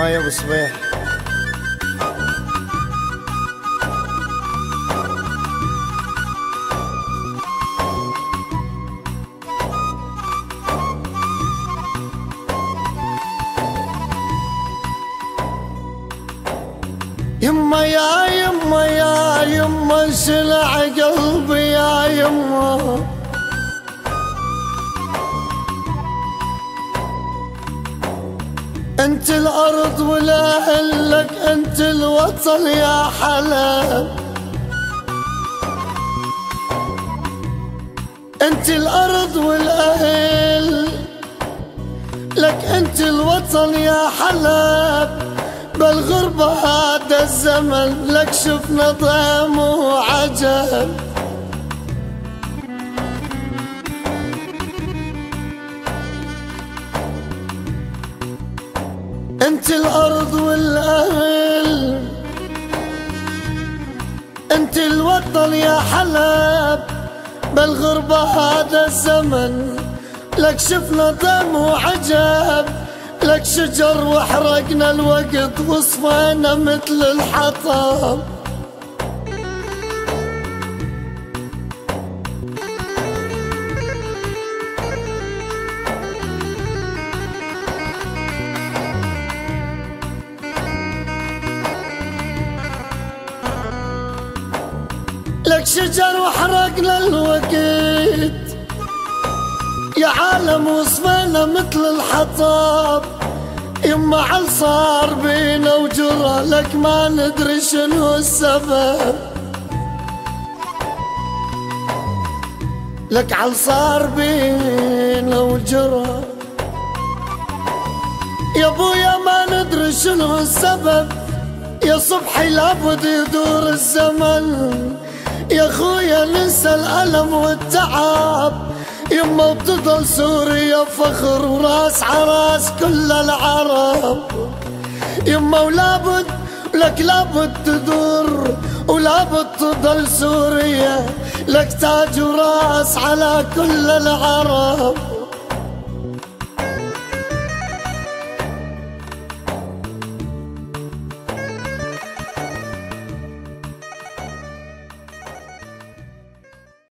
يا ابو صبيح. يما يا يما يا يما شلع قلبي يا يما، انت الارض والاهل لك انت الوطن يا حلال، انت الارض والاهل لك انت الوطن يا حلال. بالغربة هذا الزمن لك شفنا ضيم وعجب، انت الارض والاهل انت الوطن يا حلب. بالغربة هذا الزمن لك شفنا ضيم وعجب، لك شجر وحرقنا الوقت وصفينا مثل الحطب. لك شجر وحرقنا الوقت يا عالم وصفينا مثل الحطب. يما عل صار بينا وجرى لك ما ندري شنو السبب، لك عل صار بينا وجرى يا ابويا ما ندري شنو السبب. يا صبحي لابد يدور الزمن، يا خويا ننسى الألم والتعب. يما وتضل سوريا فخر وراس عراس كل العرب. يما ولابد لك لابد تدور ولابد تضل سوريا لك تاج وراس على كل العرب.